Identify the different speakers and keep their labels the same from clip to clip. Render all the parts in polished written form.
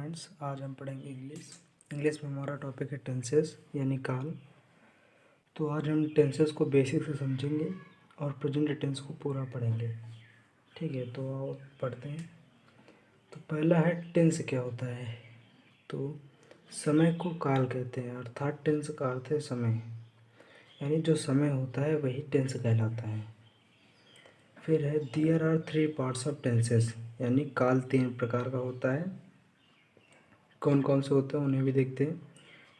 Speaker 1: Friends, आज हम पढ़ेंगे इंग्लिश में हमारा टॉपिक है टेंसेस यानी काल। तो आज हम टेंसेस को बेसिक से समझेंगे और प्रेजेंट टेंस को पूरा पढ़ेंगे। ठीक है, तो आओ पढ़ते हैं। तो पहला है टेंस क्या होता है। तो समय को काल कहते हैं, अर्थात टेंस का अर्थ है समय, यानी जो समय होता है वही टेंस कहलाता है। फिर है there are 3 parts of tenses, यानी काल 3 प्रकार का होता है। कौन कौन से होते हैं उन्हें भी देखते हैं।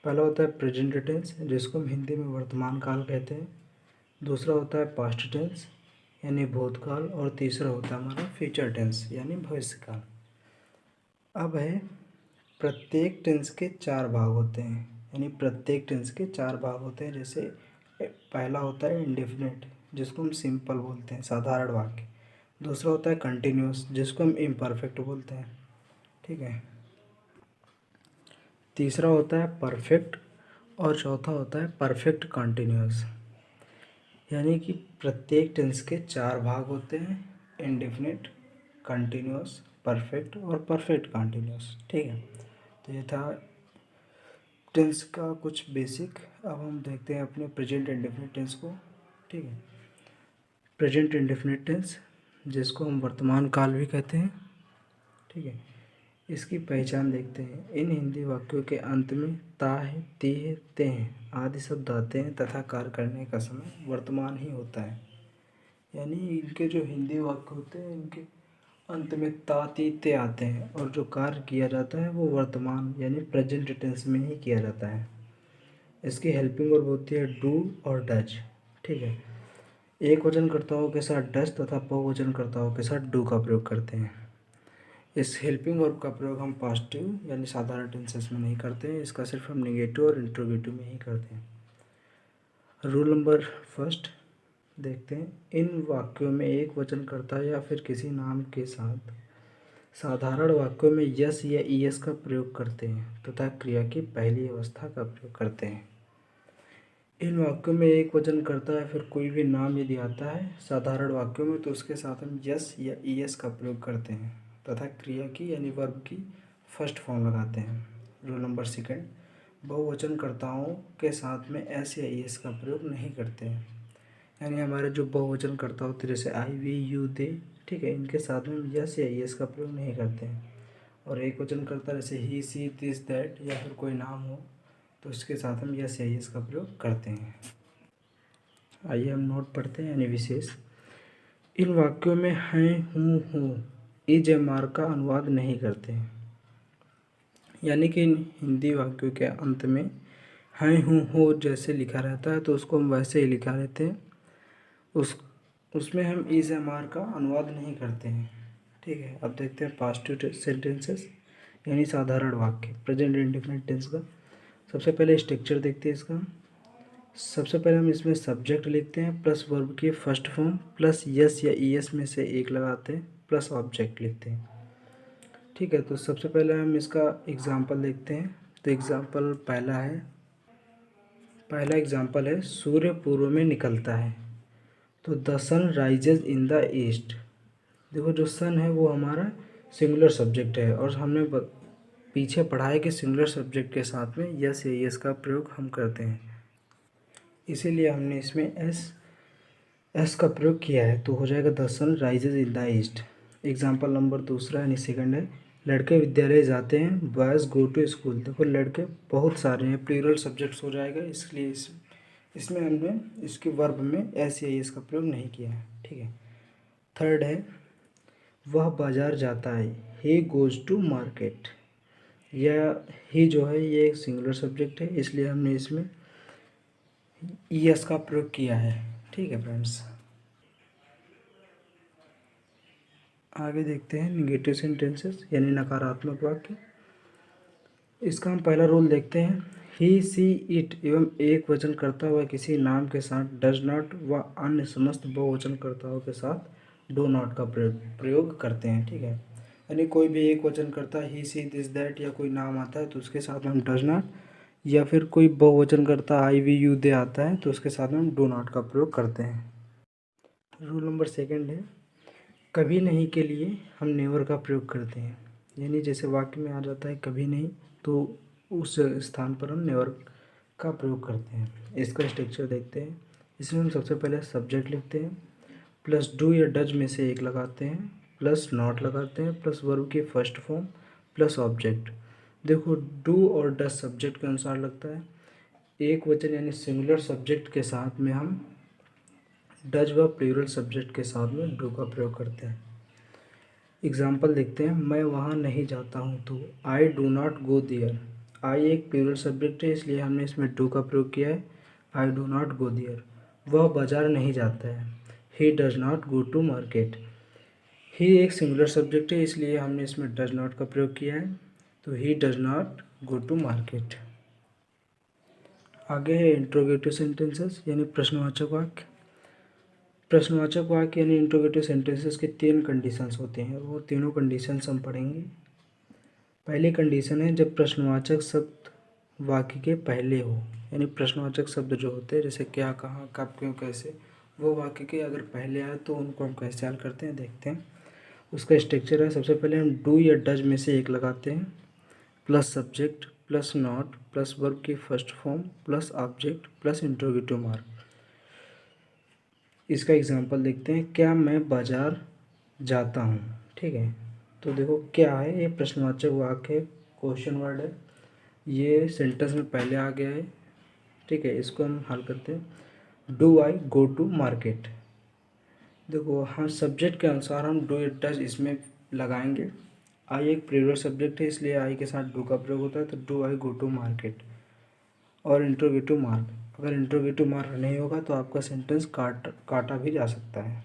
Speaker 1: पहला होता है प्रेजेंट टेंस, जिसको हम हिंदी में वर्तमान काल कहते हैं। दूसरा होता है पास्ट टेंस यानी भूतकाल, और तीसरा होता है हमारा फ्यूचर टेंस यानी भविष्यकाल। अब है प्रत्येक टेंस के 4 भाग होते हैं, यानी प्रत्येक टेंस के 4 भाग होते हैं। जैसे पहला होता है इंडेफिनिट, जिसको हम सिंपल बोलते हैं, साधारण वाक्य। दूसरा होता है कंटिन्यूस, जिसको हम इम्परफेक्ट बोलते हैं। ठीक है। तीसरा होता है परफेक्ट, और चौथा होता है परफेक्ट कंटिन्यूअस। यानी कि प्रत्येक टेंस के 4 भाग होते हैं, इंडेफिनिट, कंटिन्यूअस, परफेक्ट और परफेक्ट कंटिन्यूअस। ठीक है, तो ये था टेंस का कुछ बेसिक। अब हम देखते हैं अपने प्रेजेंट इंडेफिनिट टेंस को। ठीक है, प्रेजेंट इंडेफिनिट टेंस, जिसको हम वर्तमान काल भी कहते हैं। ठीक है, इसकी पहचान देखते हैं। इन हिंदी वाक्यों के अंत में ता है, ती है, ते हैं आदि शब्द आते हैं तथा कार्य करने का समय वर्तमान ही होता है। यानी इनके जो हिंदी वाक्य होते हैं, इनके अंत में ता, ती, ते आते हैं, और जो कार्य किया जाता है वो वर्तमान यानी प्रेजेंट टेंस में ही किया जाता है। इसकी हेल्पिंग वर्ब होती है डू और डज। ठीक है, एक वचनकर्ताओं के साथ डज तथा बहुवचनकर्ताओं के साथ डू का प्रयोग करते हैं। इस हेल्पिंग वर्ब का प्रयोग हम पॉजिटिव यानी साधारण टेंसेस में नहीं करते हैं, इसका सिर्फ हम नेगेटिव और इंट्रोगेटिव में ही करते हैं। रूल नंबर फर्स्ट देखते हैं। इन वाक्यों में एक वचनकर्ता या फिर किसी नाम के साथ साधारण वाक्यों में यस या ईएस का प्रयोग करते हैं तथा क्रिया की पहली अवस्था का प्रयोग करते हैं। इन वाक्यों में एक वचनकर्ता या फिर कोई भी नाम यदि आता है साधारण वाक्यों में, तो उसके साथ हम यस या ईएस का प्रयोग करते हैं तथा क्रिया की यानी वर्ब की फर्स्ट फॉर्म लगाते हैं। रूल नंबर सेकंड, बहुवचनकर्ताओं के साथ में एस या ईएस का प्रयोग नहीं करते हैं। यानी हमारे जो बहुवचनकर्ता होते हैं जैसे आई, वी, यू, दे, ठीक है, इनके साथ में हम यस या ईएस का प्रयोग नहीं करते हैं। और एक वचनकर्ता जैसे ही, सी, दिस, दैट या फिर कोई नाम हो, तो इसके साथ हम यस या ईएस का प्रयोग करते हैं। आइए हम नोट पढ़ते हैं यानी विशेष। इन वाक्यों में हैं, हूँ, हो, इज या मार का अनुवाद नहीं करते हैं। यानी कि इन हिंदी वाक्यों के अंत में हैं, हूँ, हो जैसे लिखा रहता है तो उसको हम वैसे ही लिखा लेते हैं। उसमें हम इज या मार का अनुवाद नहीं करते हैं। ठीक है, अब देखते हैं पास्ट सेंटेंसेस यानी साधारण वाक्य, प्रेजेंट इंडेफिनिट टेंस का। सबसे पहले स्ट्रक्चर देखते हैं इसका। सबसे पहले हम इसमें सब्जेक्ट लिखते हैं प्लस वर्ब की फर्स्ट फॉर्म प्लस यस या ईएस में से एक लगाते हैं प्लस ऑब्जेक्ट लिखते हैं। ठीक है, तो सबसे पहले हम इसका एग्जाम्पल देखते हैं। तो एग्जाम्पल पहला एग्जाम्पल है सूर्य पूर्व में निकलता है। तो the sun rises in the east. देखो, जो सन है वो हमारा सिंगुलर सब्जेक्ट है, और हमने पीछे पढ़ा है कि सिंगुलर सब्जेक्ट के साथ में यस या ईएस का प्रयोग हम करते हैं, इसीलिए हमने इसमें एस का प्रयोग किया है। तो हो जाएगा the sun rises in the east. Example number दूसरा यानी सेकंड है लड़के विद्यालय जाते हैं, बॉयज़ गो टू स्कूल। देखो, लड़के बहुत सारे हैं, प्लूरल सब्जेक्ट्स हो जाएगा, इसलिए इसमें हमने इसके वर्ब में एस या एस का प्रयोग नहीं किया है। ठीक है, थर्ड है वह बाजार जाता है, ही गोज़ टू मार्केट। यह ही जो है ये एक सिंगुलर सब्जेक्ट है, इसलिए हमने इसमें ईएस का प्रयोग किया है। ठीक है फ्रेंड्स, आगे देखते हैं निगेटिव सेंटेंसेस यानी नकारात्मक वाक्य। इसका हम पहला रूल देखते हैं। ही, सी, इट एवं एक वचनकर्ता व किसी नाम के साथ डज नॉट व अन्य समस्त बहुवचनकर्ताओं के साथ डू नॉट का प्रयोग करते हैं। ठीक है, यानी कोई भी एक वचनकर्ता ही, सी, दिस, दैट या कोई नाम आता है तो उसके साथ हम डज नॉट, या फिर कोई बहुवचनकर्ता आई, वी, यू, दे आता है तो उसके साथ हम डू नॉट का प्रयोग करते हैं। रूल नंबर सेकंड है कभी नहीं के लिए हम नेवर का प्रयोग करते हैं। यानी जैसे वाक्य में आ जाता है कभी नहीं, तो उस स्थान पर हम नेवर का प्रयोग करते हैं। इसका स्ट्रक्चर देखते हैं। इसमें हम सबसे पहले सब्जेक्ट लिखते हैं, प्लस डू या डज में से एक लगाते हैं, प्लस नॉट लगाते हैं, प्लस वर्ब की फर्स्ट फॉर्म, प्लस ऑब्जेक्ट। देखो डू और डज सब्जेक्ट के अनुसार लगता है। एक वचन यानी सिंगुलर सब्जेक्ट के साथ में हम डज व प्लूरल सब्जेक्ट के साथ में डू का प्रयोग करते हैं। एग्जाम्पल देखते हैं। मैं वहाँ नहीं जाता हूँ तो I do not go there. I एक प्लूरल सब्जेक्ट है, इसलिए हमने इसमें डू का प्रयोग किया है। I do not go there. वह बाजार नहीं जाता है। He does not go to market. He एक सिंगुलर सब्जेक्ट है, इसलिए हमने इसमें डज नॉट का प्रयोग किया है, तो he does not go to market. आगे है इंट्रोगेटिव सेंटेंसेस यानी प्रश्नवाचक वाक्य। प्रश्नवाचक वाक्य यानी इंट्रोगेटिव सेंटेंसेस के 3 कंडीशंस होते हैं, वो तीनों कंडीशंस हम पढ़ेंगे। पहली कंडीशन है जब प्रश्नवाचक शब्द वाक्य के पहले हो, यानी प्रश्नवाचक शब्द जो होते हैं जैसे क्या, कहाँ, कब, क्यों, कैसे, वो वाक्य के अगर पहले आए तो उनको हम कैसे हल करते हैं देखते हैं। उसका स्ट्रक्चर है, सबसे पहले हम डू या डज में से एक लगाते हैं, plus subject, plus not, plus verb की first form, plus object, plus interrogative mark. इसका एग्जांपल देखते हैं। क्या मैं बाजार जाता हूँ। ठीक है, तो देखो क्या है, ये प्रश्नवाचक वाक्य है, क्वेश्चन वर्ड है, ये सेंटेंस में पहले आ गया है। ठीक है, इसको हम हल करते हैं। Do I go to market. देखो हाँ, सब्जेक्ट के अनुसार हम डू या डज इसमें लगाएंगे। आई एक प्लूरल सब्जेक्ट है, इसलिए आई के साथ डू का प्रयोग होता है, तो do I go to market. और इंट्रोगेटिव मार्क, अगर इंट्रोगेटिव मार्क नहीं होगा तो आपका सेंटेंस काटा भी जा सकता है।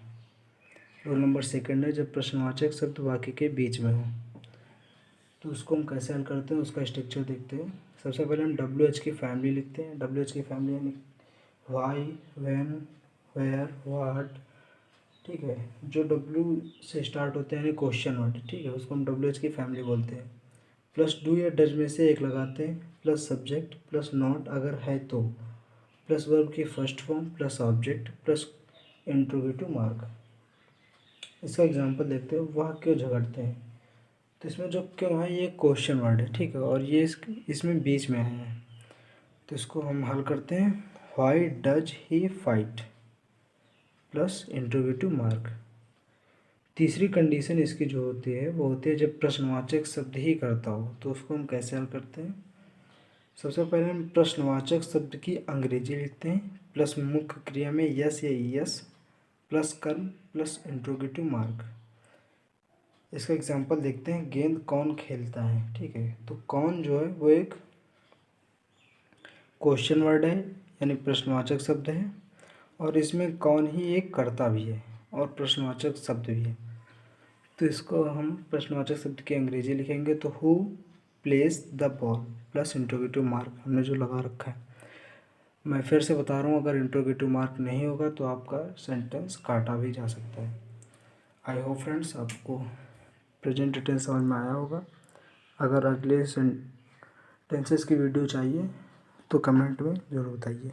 Speaker 1: रोल नंबर 2 है जब प्रश्नवाचक शब्द वाक्य के बीच में हो, तो उसको हम कैसे हल करते हैं, उसका स्ट्रक्चर देखते हैं। सबसे पहले हम WH की फैमिली लिखते हैं। WH की फैमिली यानी वाई, व्हेन, वेयर, व्हाट। ठीक है, जो W से स्टार्ट होते हैं यानी क्वेश्चन वर्ड, ठीक है, उसको हम WH की फैमिली बोलते हैं। प्लस डू या डज में से एक लगाते हैं, प्लस सब्जेक्ट, प्लस नॉट अगर है तो, प्लस वर्ब की first form, plus object, plus interrogative mark. इसका एग्जांपल देखते हैं। वह क्यों झगड़ते हैं, तो इसमें जो क्यों है ये क्वेश्चन वर्ड है, ठीक है, और ये इसमें बीच में है, तो इसको हम हल करते हैं। Why does he fight, plus interrogative mark. तीसरी कंडीशन इसकी जो होती है वो होती है जब प्रश्नवाचक शब्द ही करता हो, तो उसको हम कैसे हल करते हैं। सबसे पहले हम प्रश्नवाचक शब्द की अंग्रेजी लिखते हैं, प्लस मुख्य क्रिया में यस या ईएस, प्लस कर्म, प्लस इंट्रोगेटिव मार्क। इसका एग्जांपल देखते हैं। गेंद कौन खेलता है। ठीक है, तो कौन जो है वो एक क्वेश्चन वर्ड है यानी प्रश्नवाचक शब्द है, और इसमें कौन ही एक कर्ता भी है और प्रश्नवाचक शब्द भी है, तो इसको हम प्रश्नवाचक शब्द की अंग्रेजी लिखेंगे, तो who plays the ball, plus interrogative mark हमने जो लगा रखा है। मैं फिर से बता रहा हूँ, अगर इंट्रोगेटिव मार्क नहीं होगा तो आपका सेंटेंस काटा भी जा सकता है। आई होप फ्रेंड्स आपको प्रेजेंट टेंस समझ में आया होगा। अगर अगले टेंसेस की वीडियो चाहिए तो कमेंट में ज़रूर बताइए।